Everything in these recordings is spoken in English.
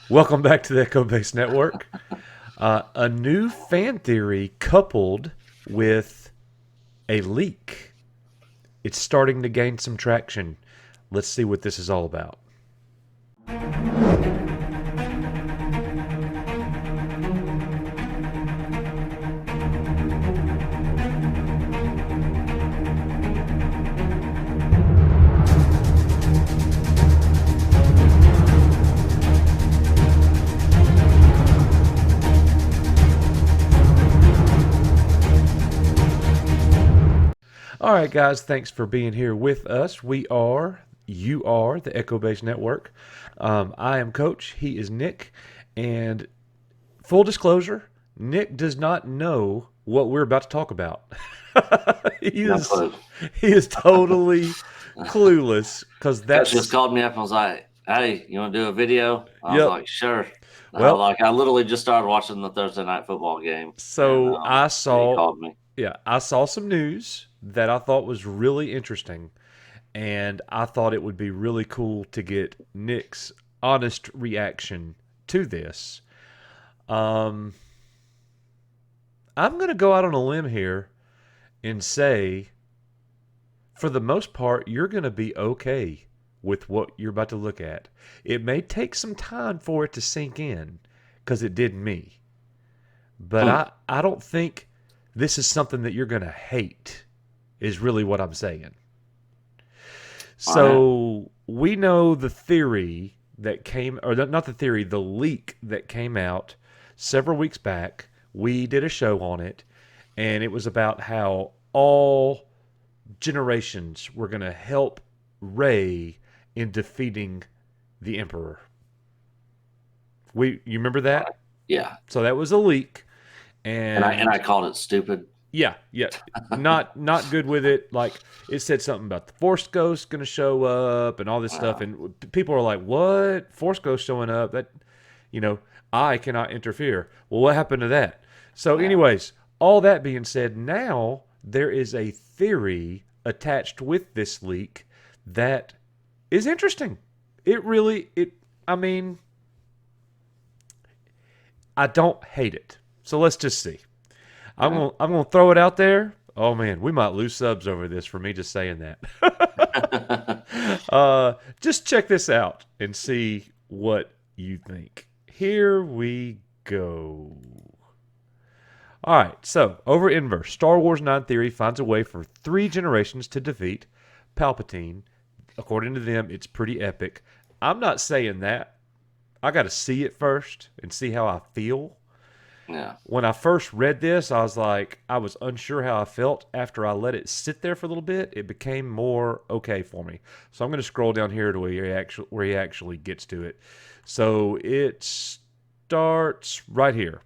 Welcome back to the Echo Base Network. A new fan theory coupled with a leak. It's starting to gain some traction. Let's see what this is all about. All right, guys, thanks for being here with us. You are the Echo Base Network. I am Coach. He is Nick. And full disclosure, Nick does not know what we're about to talk about. he No is clue. he is totally clueless because Coach just that's called me up and was like, "Hey, you want to do a video?" I was yep. like, "Sure." Well, I literally just started watching the Thursday night football game, and so I he saw called me. I saw some news that I thought was really interesting, and I thought it would be really cool to get Nick's honest reaction to this. Um, I'm going to go out on a limb here and say, for the most part, you're going to be okay with what you're about to look at. It may take some time for it to sink in, because it did me. But Hmm. I don't think this is something that you're going to hate, is really what I'm saying. All right. So we know the theory that came, or not the theory, the leak that came out several weeks back. We did a show on it, and it was about how all generations were going to help Rey in defeating the Emperor. You remember that? Yeah, So that was a leak, and I and called it stupid. yeah, not good with it. Like it said something about the Force Ghost going to show up and all this stuff, Uh, and people are like, "What? Force Ghost showing up? That, you know, I cannot interfere." Well, what happened to that? So, yeah. anyways, all that being said, now there is a theory attached with this leak that is interesting. It. I mean, I don't hate it. So let's just see. I'm gonna throw it out there. Oh man, we might lose subs over this for me just saying that. Just check this out and see what you think. Here we go. All right, so over inverse, Star Wars 9 Theory finds a way for 3 generations to defeat Palpatine. According to them, it's pretty epic. I'm not saying that. I got to see it first and see how I feel. Yeah. When I first read this, I was unsure how I felt. After I let it sit there for a little bit, it became more okay for me. So I'm going to scroll down here to where he actually gets to it. So it starts right here.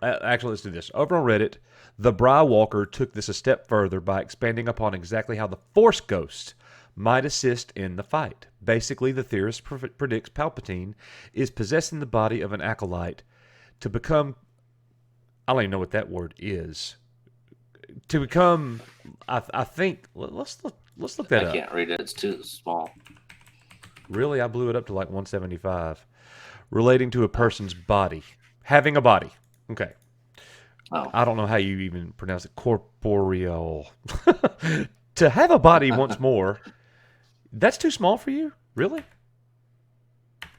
Actually, let's do this. Over on Reddit, the Walker took this a step further by expanding upon exactly how the Force Ghost might assist in the fight. Basically, the theorist predicts Palpatine is possessing the body of an acolyte to become. I don't even know what that word is. To become, I think. Let's look I that up. can't read it; it's too small. Really, I blew it up to like 175. Relating to a person's body, having a body. Okay. Oh, I don't know how you even pronounce it. Corporeal. To have a body once more. That's too small for you? Really?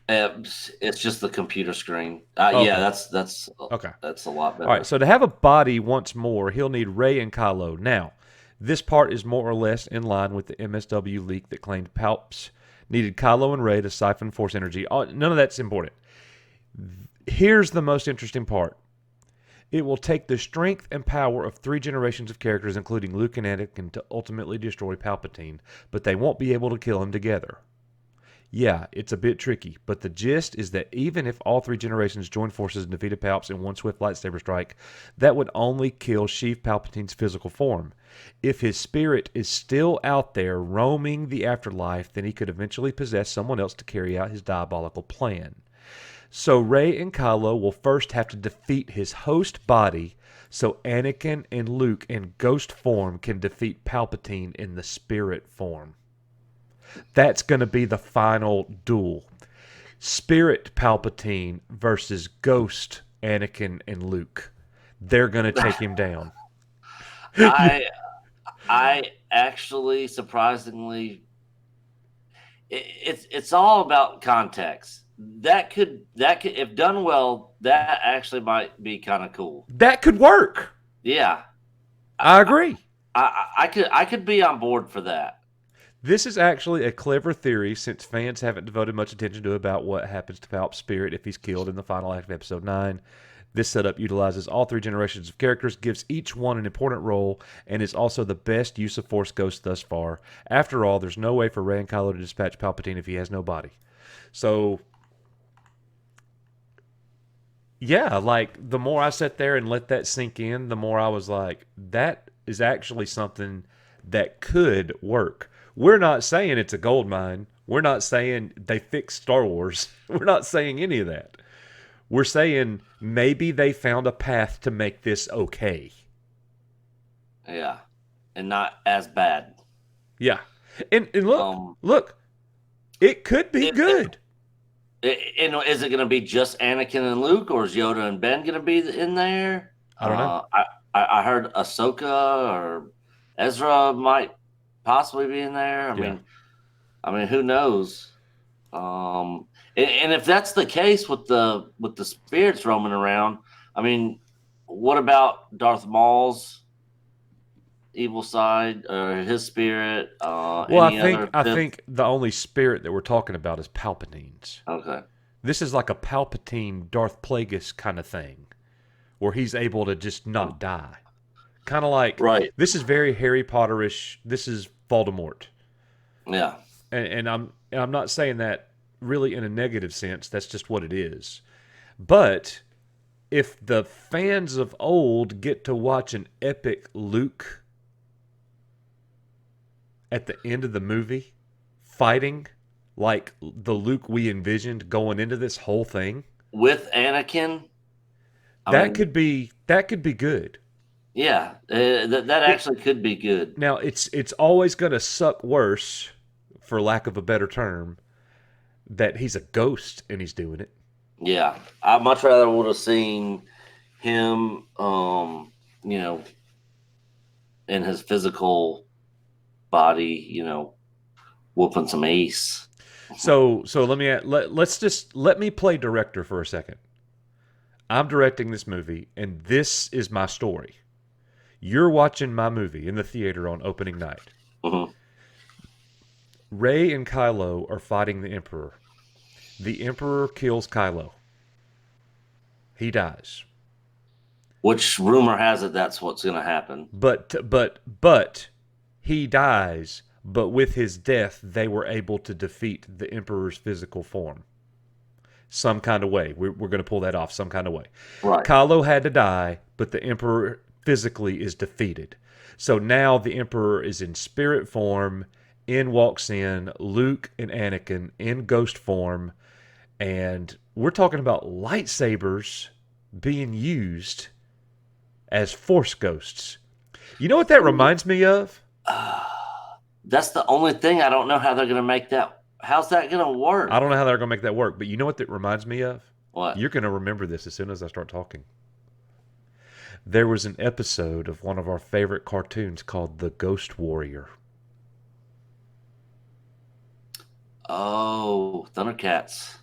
it's just the computer screen. Yeah, Okay. that's Okay. that's a lot All right. better. So to have a body once more, he'll need Rey and KYLO. Now, this part is more or less in line with the MSW leak that claimed Palps needed KYLO and Rey to siphon Force energy. None of that's important. Here's the most interesting part. It will take the strength and power of 3 generations of characters, including Luke and Anakin, to ultimately destroy Palpatine, but they won't be able to kill him together. Yeah, it's a bit tricky, but the gist is that even if all 3 generations joined forces and defeated Palps in one swift lightsaber strike, that would only kill Sheev Palpatine's physical form. If his spirit is still out there roaming the afterlife, then he could eventually possess someone else to carry out his diabolical plan. So Rey and KYLO will first have to defeat his host body so Anakin and Luke in ghost form can defeat Palpatine in the spirit form. That's going to be the final duel. Spirit Palpatine versus Ghost Anakin and Luke. They're going to take him down. I actually surprisingly, it's all about context. That could if done well, that actually might be kind of cool. That could work. Yeah, I agree. I could be on board for that. This is actually a clever theory since fans haven't devoted much attention to about what happens to Palp's spirit if he's killed in the final act of Episode 9. This setup utilizes all three generations of characters, gives each one an important role, and is also the best use of Force Ghosts thus far. After all, there's no way for Rey and Kylo to dispatch Palpatine if he has no body. So, yeah, like, the more I sat there and let that sink in, the more I was like, that is actually something that could work. We're not saying it's a gold mine. We're not saying they fixed Star Wars. We're not saying any of that. We're saying maybe they found a path to make this okay. Yeah, and not as bad. Yeah, and look, it could be good. And is it going to be just Anakin and Luke, or is Yoda and Ben going to be in there? I don't know. I heard Ahsoka or Ezra might possibly be in there. I mean, who knows? And if that's the case with the spirits roaming around, I mean, what about Darth Maul's evil side or his spirit? Well, I think the only spirit that we're talking about is Palpatine's. Okay. This is like a Palpatine Darth Plagueis kind of thing, where he's able to just not die. Kind of like, right. This is very Harry Potter-ish. This is Voldemort. Yeah. And I'm not saying that really in a negative sense. That's just what it is. But if the fans of old get to watch an epic Luke at the end of the movie fighting like the Luke we envisioned going into this whole thing with Anakin, that could be good. Yeah, that actually could be good. Now it's always going to suck worse, for lack of a better term, that he's a ghost and he's doing it. Yeah, I much rather would have seen him, in his physical body, whooping some ace. So let me play director for a second. I'm directing this movie, and this is my story. You're watching my movie in the theater on opening night. Mm-hmm. Rey and Kylo are fighting the Emperor. The Emperor kills Kylo. He dies. Which rumor has it that's what's going to happen. But he dies. But with his death, they were able to defeat the Emperor's physical form. Some kind of way. We're going to pull that off some kind of way. Right. Kylo had to die, but the Emperor physically is defeated. So now the Emperor is in spirit form. In walks in Luke and Anakin in ghost form. And we're talking about lightsabers being used as Force ghosts. You know what that reminds me of? That's the only thing I don't know how they're going to make that. How's that going to work? I don't know how they're going to make that work, but you know what that reminds me of? What? You're going to remember this as soon as I start talking. There was an episode of one of our favorite cartoons called The Ghost Warrior. Oh, Thundercats.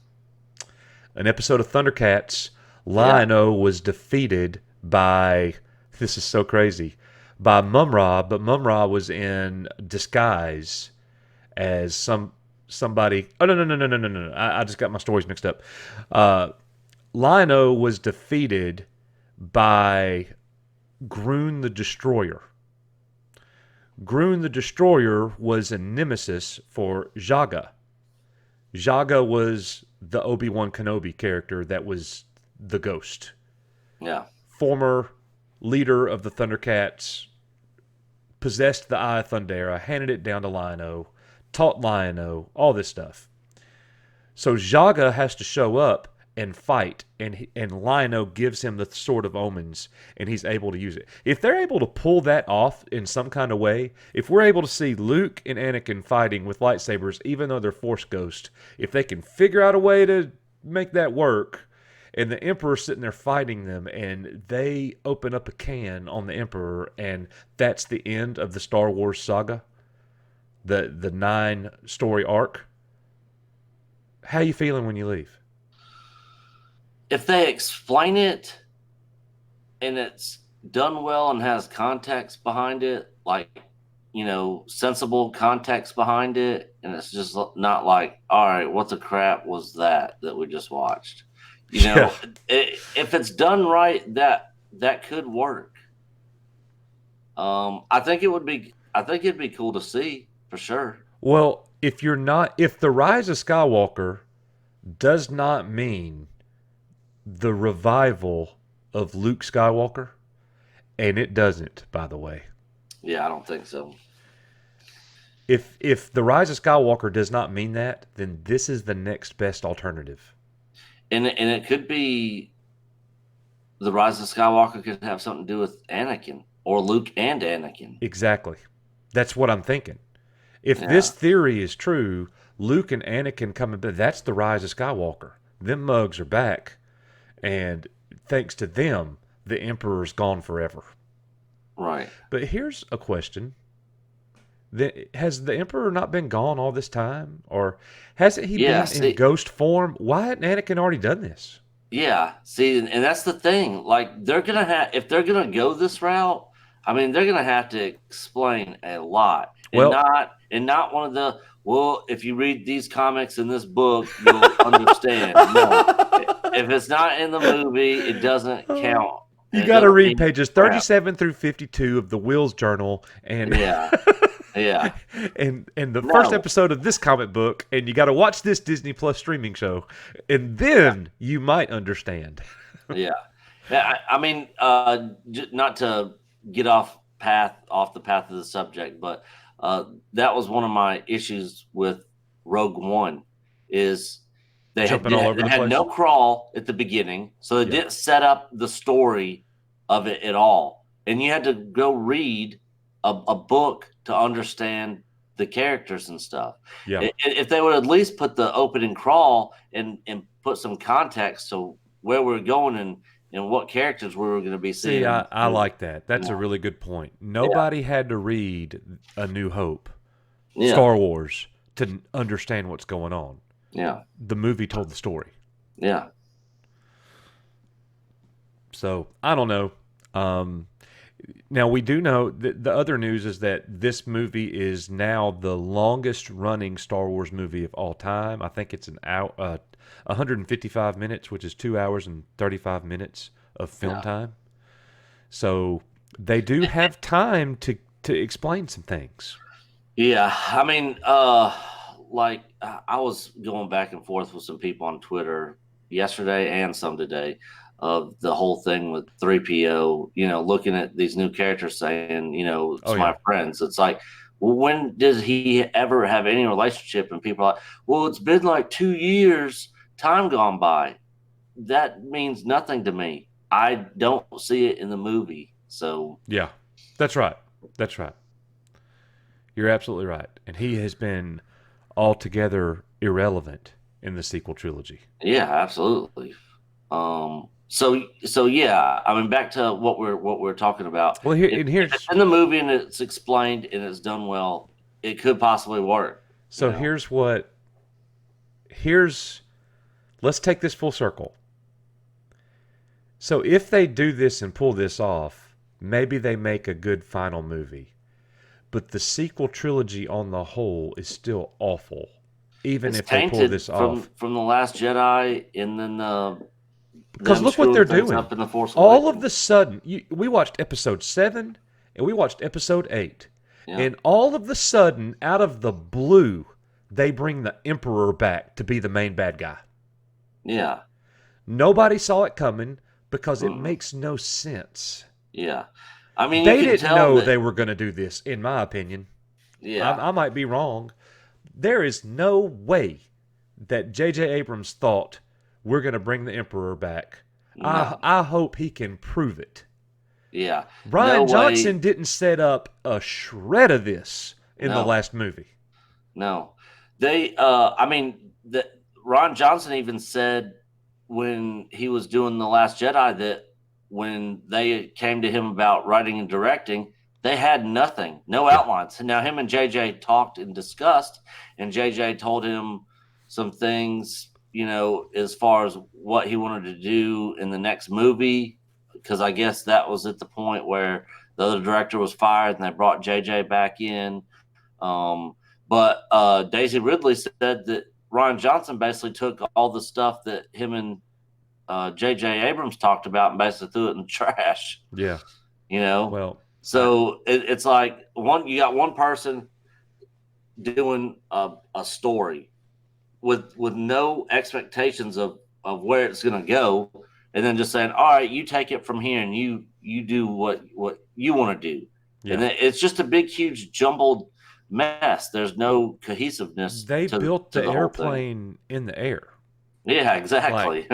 An episode of Thundercats, Lion-O was defeated by, this is so crazy, by Mum-Ra, but Mum-Ra was in disguise as somebody. Oh, no. I just got my stories mixed up. Lion-O was defeated by Groon the Destroyer. Groon the Destroyer was a nemesis for Jaga. Jaga was the Obi-Wan Kenobi character that was the ghost. Yeah. Former leader of the Thundercats, possessed the Eye of Thundera, handed it down to Lion-O, taught Lion-O, all this stuff. So Jaga has to show up and fight, and Lionel gives him the Sword of Omens, and he's able to use it. If they're able to pull that off in some kind of way, if we're able to see Luke and Anakin fighting with lightsabers, even though they're Force ghosts, if they can figure out a way to make that work, and the Emperor's sitting there fighting them, and they open up a can on the Emperor, and that's the end of the Star Wars saga, the 9-story arc. How you feeling when you leave? If they explain it and it's done well and has context behind it, like, sensible context behind it, and it's just not like, all right, what the crap was that we just watched? If it's done right, that could work. I think it'd be cool to see for sure. Well, if the Rise of Skywalker does not mean the revival of Luke Skywalker, and it doesn't, by the way. Yeah, I don't think so. If the Rise of Skywalker does not mean that, then this is the next best alternative. And it could be the Rise of Skywalker could have something to do with Anakin or Luke and Anakin. Exactly. That's what I'm thinking. If this theory is true, Luke and Anakin coming back, that's the Rise of Skywalker. Them mugs are back. And thanks to them, the Emperor's gone forever. Right. But here's a question. Has the Emperor not been gone all this time? Or hasn't he been in ghost form? Why hadn't Anakin already done this? Yeah. See, and that's the thing. Like, if they're going to go this route, I mean, they're going to have to explain a lot. And not one of the, well, if you read these comics in this book, you'll understand. No. If it's not in the movie, it doesn't count. You got to read pages 37 through 52 of the Will's Journal, and yeah, and the first episode of this comic book, and you got to watch this Disney Plus streaming show, and then you might understand. Yeah. I mean, not to get off the path of the subject, but that was one of my issues with Rogue One, is they had no crawl at the beginning, so they didn't set up the story of it at all, and you had to go read a book to understand the characters and stuff. Yeah. If they would at least put the opening crawl and put some context to where we're going and what characters we were going to be seeing. See, I like that. That's a really good point. Nobody had to read A New Hope, Star Wars, to understand what's going on. Yeah. The movie told the story. Yeah. So, I don't know. Now, we do know that the other news is that this movie is now the longest running Star Wars movie of all time. I think it's 155 minutes, which is 2 hours and 35 minutes of film time. So they do have time to explain some things. Yeah. I mean, like, I was going back and forth with some people on Twitter yesterday and some today of the whole thing with 3PO, looking at these new characters saying, it's my friends. It's like, well, when does he ever have any relationship? And people are like, well, it's been like 2 years, time gone by. That means nothing to me. I don't see it in the movie. So yeah, that's right. That's right. You're absolutely right. And he has been altogether irrelevant in the sequel trilogy. Yeah, absolutely. So yeah, I mean, back to what we're talking about. Well, here's if it's in the movie and it's explained and it's done well, it could possibly work. So let's take this full circle. So if they do this and pull this off, maybe they make a good final movie. But the sequel trilogy on the whole is still awful, even if they pull this off. From The Last Jedi, and then because look what they're doing. Up in the Force all of the sudden, we watched episode 7 and we watched episode 8. Yeah. And all of the sudden, out of the blue, they bring the Emperor back to be the main bad guy. Yeah. Nobody saw it coming because it makes no sense. Yeah. I mean, they didn't know they were going to do this, in my opinion. Yeah. I might be wrong. There is no way that J.J. Abrams thought, we're going to bring the Emperor back. No. I hope he can prove it. Yeah. No Rian way. Johnson didn't set up a shred of this in the No. last movie. No. They. I mean, Ron Johnson even said when he was doing The Last Jedi that when they came to him about writing and directing, they had nothing, no Yeah. outlines. Now him and JJ talked and discussed, and JJ told him some things, as far as what he wanted to do in the next movie, because I guess that was at the point where the other director was fired and they brought JJ back in. But Daisy Ridley said that Ryan Johnson basically took all the stuff that him and J.J. Abrams talked about and basically threw it in the trash. Yeah. Well, So it's like you got one person doing a story with no expectations of where it's going to go, and then just saying, all right, you take it from here and you do what you want to do. yeah. And then it's just a big, huge, jumbled mess. There's no cohesiveness. They built the whole airplane in the air. Yeah, exactly.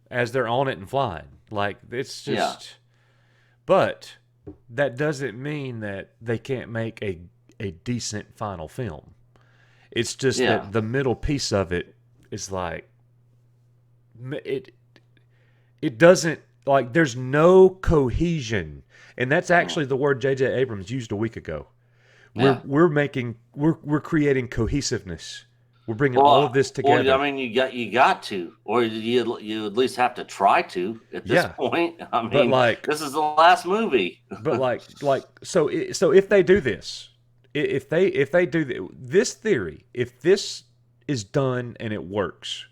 As they're on it and flying. Like, it's just... Yeah. But that doesn't mean that they can't make a decent final film. It's just that the middle piece of it is like... It doesn't... Like, there's no cohesion. And that's actually the word J.J. Abrams used a week ago. We're creating cohesiveness. We're bringing all of this together. Well, I mean, you got to, or you at least have to try to at this point. I mean, but this is the last movie. But so if they do this, if they do this theory, if this is done and it works,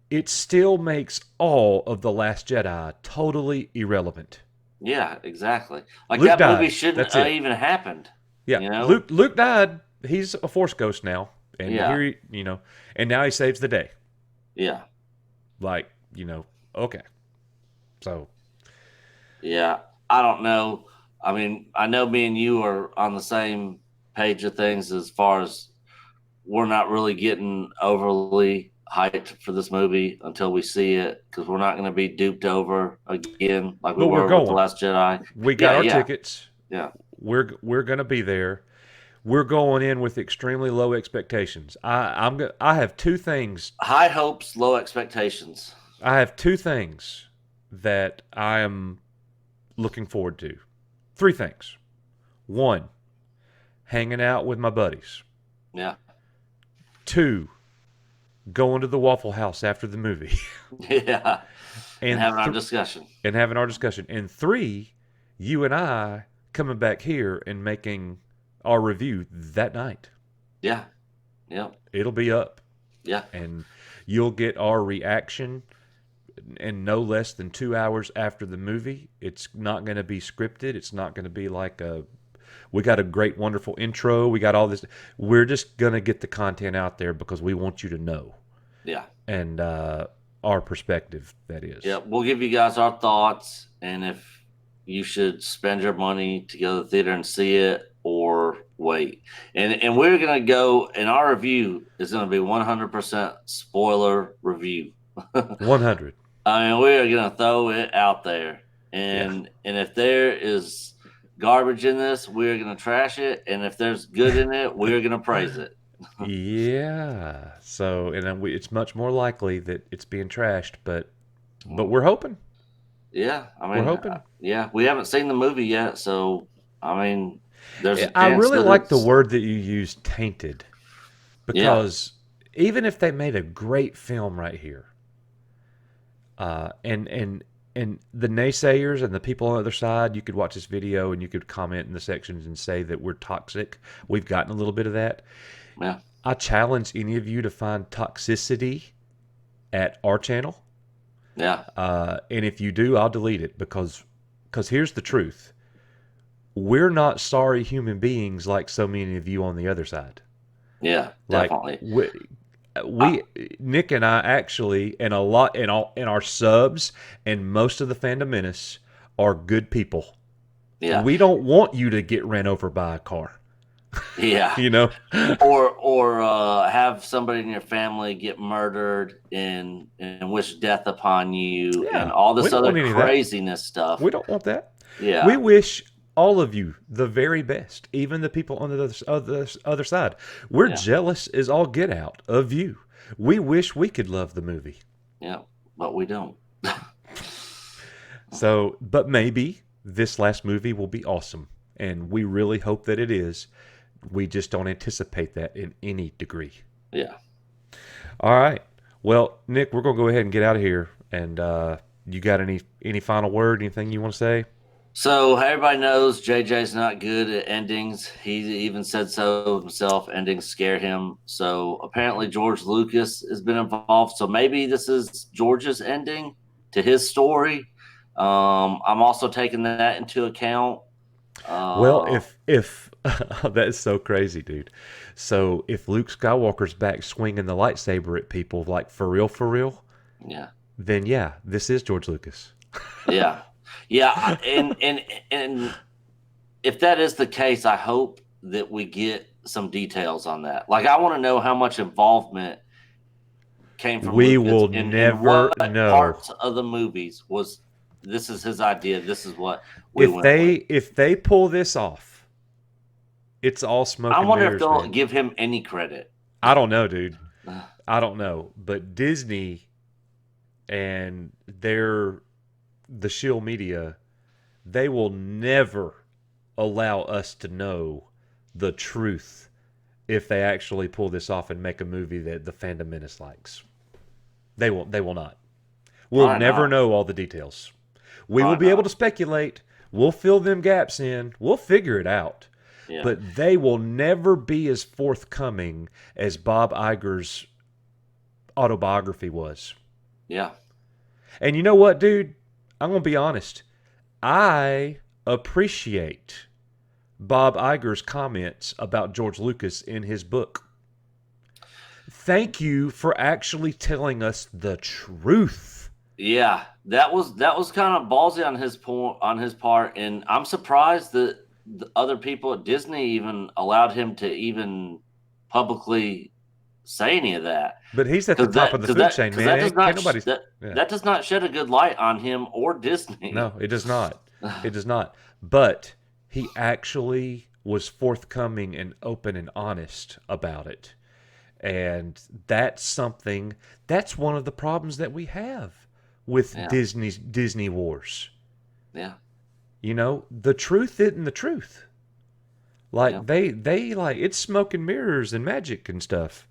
it still makes all of The Last Jedi totally irrelevant. Yeah, exactly. Like Luke that died. movie shouldn't have even happened. Yeah, Luke died. He's a Force ghost now. And here, and now he saves the day. Yeah. Okay. So. Yeah, I don't know. I mean, I know me and you are on the same page of things as far as we're not really getting overly hyped for this movie until we see it, because we're not going to be duped over again like we were with The Last Jedi. We got our tickets. Yeah. We're going to be there. We're going in with extremely low expectations. I have two things. High hopes, low expectations. I have two things that I am looking forward to. Three things. One, hanging out with my buddies. Yeah. Two, going to the Waffle House after the movie. Yeah. And having our discussion. And three, you and I coming back here and making our review that night. Yeah. Yep. It'll be up. Yeah. And you'll get our reaction in no less than 2 hours after the movie. It's not going to be scripted. It's not going to be like we got a great, wonderful intro. We got all this. We're just going to get the content out there because we want you to know. Yeah. And our perspective, that is. Yeah. We'll give you guys our thoughts, and if you should spend your money to go to the theater and see it, or wait. And we're going to go, and our review is going to be 100% spoiler review. 100. I mean, we're going to throw it out there. And if there is garbage in this, we're going to trash it. And if there's good in it, we're going to praise it. Yeah. So, and it's much more likely that it's being trashed, but we're hoping. Yeah. I mean, we're hoping. Yeah. We haven't seen the movie yet. So, I mean, I really like the word that you used, tainted, because even if they made a great film right here, and the naysayers and the people on the other side, you could watch this video and you could comment in the sections and say that we're toxic. We've gotten a little bit of that. Yeah. I challenge any of you to find toxicity at our channel. Yeah. And if you do, I'll delete it because here's the truth. We're not sorry human beings like so many of you on the other side. Yeah, definitely. We Nick and I actually, and our subs and most of the Fandom Menace are good people. Yeah. We don't want you to get ran over by a car. Yeah. You know? Or have somebody in your family get murdered and wish death upon you and Yeah, all we this don't want other any of that. craziness stuff. We don't want that. We Yeah, wish all of you the very best, even the people on the other side. We're yeah, jealous as all get out of you. We wish we could love the movie. yeah, but we don't. So, but maybe this last movie will be awesome, and we really hope that it is. We just don't anticipate that in any degree. Yeah. All right. Well, Nick, we're gonna go ahead and get out of here. And you got any final word? Anything you want to say? So everybody knows JJ's not good at endings. He even said so himself. Endings scare him. So apparently George Lucas has been involved. So maybe this is George's ending to his story. I'm also taking that into account. Well, if that's so crazy, dude. So if Luke Skywalker's back swinging the lightsaber at people, like for real, Yeah, then yeah, this is George Lucas. yeah, yeah, and if that is the case, I hope that we get some details on that. Like, I want to know how much involvement came from We Lucas will in never what know. parts of the movies was this is his idea. This is what we If went with. they pull this off, it's all smoke I and wonder if mirrors, they'll man. give him any credit. I don't know, dude. I don't know. But Disney and the shill media, they will never allow us to know the truth if they actually pull this off and make a movie that the fandom menace likes. They will not. We'll Probably never not. know all the details. We will Probably be able not. to speculate. We'll fill them gaps in. We'll figure it out. Yeah, But they will never be as forthcoming as Bob Iger's autobiography was. yeah, And you know what, dude? I'm going to be honest. I appreciate Bob Iger's comments about George Lucas in his book. Thank you for actually telling us the truth. yeah. That was kind of ballsy on his part, and I'm surprised that the other people at Disney even allowed him to even publicly say any of that. But he's at the top of the food chain, Because man. that does Can't not nobody. Yeah. that does not shed a good light on him or Disney. No, it does not. It does not. But he actually was forthcoming and open and honest about it. And that's one of the problems that we have with Yeah. Disney Wars. Yeah, You know, the truth isn't the truth. Like Yeah. they like it's smoke and mirrors and magic and stuff.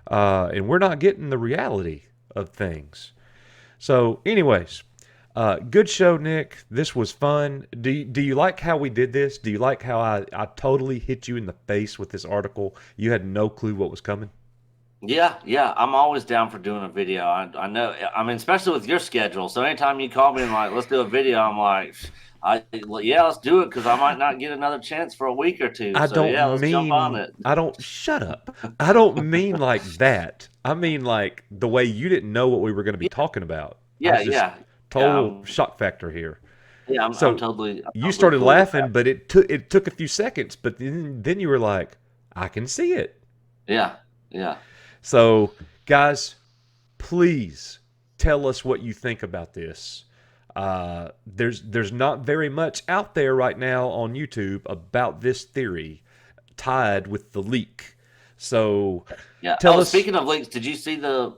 And we're not getting the reality of things. So, anyways, good show, Nick. This was fun. Do you like how we did this? Do you like how I totally hit you in the face with this article? You had no clue what was coming? yeah. I'm always down for doing a video. I know. I mean, especially with your schedule. So anytime you call me and like, let's do a video, I'm like, yeah, let's do it because I might not get another chance for a week or two. I So yeah, don't let's jump on it. I don't shut up. I don't mean like that. I mean like the way you didn't know what we were going to be talking about. I Yeah, was just yeah, total shock factor here. yeah. So I'm totally. you started cool with laughing, that. but it took a few seconds, but then you were like, I can see it. Yeah, yeah. So, guys, please tell us what you think about this. There's not very much out there right now on YouTube about this theory tied with the leak. So, Yeah. tell us. Speaking of leaks, did you see the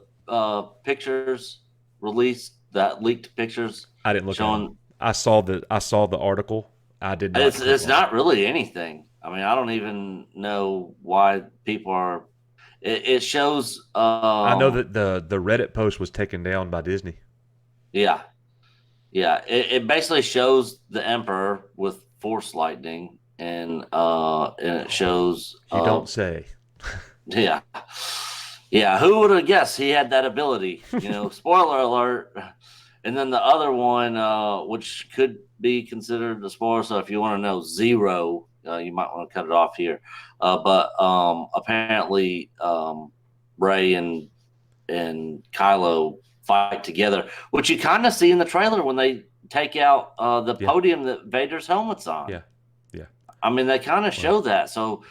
pictures released? That leaked pictures I didn't look at showing. them. I saw the article. I did not. It's not really anything. I mean, I don't even know why people are. It shows. I know that the Reddit post was taken down by Disney. Yeah, yeah. It basically shows the Emperor with Force lightning, and it shows. You don't say. Yeah, yeah. Who would have guessed he had that ability? You know, spoiler alert. And then the other one, which could be considered a spoiler. So if you want to know Zero, you might want to cut it off here. But apparently, Rey and KYLO fight together, which you kind of see in the trailer when they take out the podium that Vader's helmet's on. Yeah, yeah. I mean, they kind of show that. So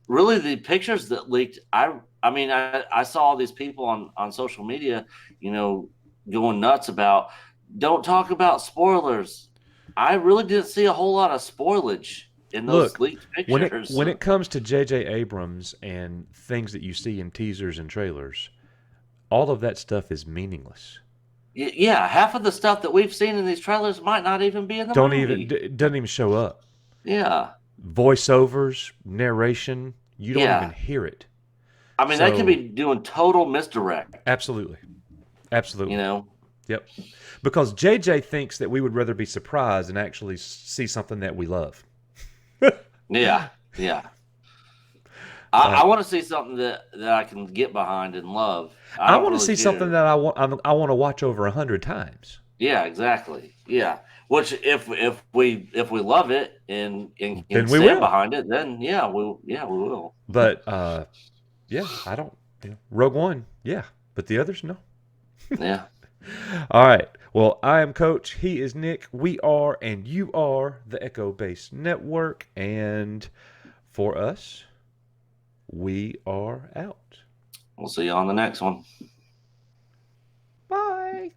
really, the pictures that leaked, I I mean, I saw all these people on social media, going nuts about don't talk about spoilers. I really didn't see a whole lot of spoilage in those Look, leaked when it pictures. when it comes to J.J. Abrams and things that you see in teasers and trailers, all of that stuff is meaningless. Yeah, half of the stuff that we've seen in these trailers might not even be in the Don't even movie. doesn't even show up. Yeah, Voiceovers, narration, you don't even yeah. hear it. I mean, they could So be doing total misdirect. absolutely, absolutely, You know? yep. Because J.J. thinks that we would rather be surprised and actually see something that we love. Yeah, yeah. Uh, I want to see something that I can get behind and love. I I don't want to really see something care. that I want to watch over 100 times. Yeah, exactly. Yeah. Which if we love it and can Then we stand will. behind it, then we will. But yeah, I don't. Rogue One, yeah, but the others, no. Yeah. All right. Well, I am Coach. He is Nick. We are, and you are the Echo Base Network. And for us, we are out. We'll see you on the next one. Bye.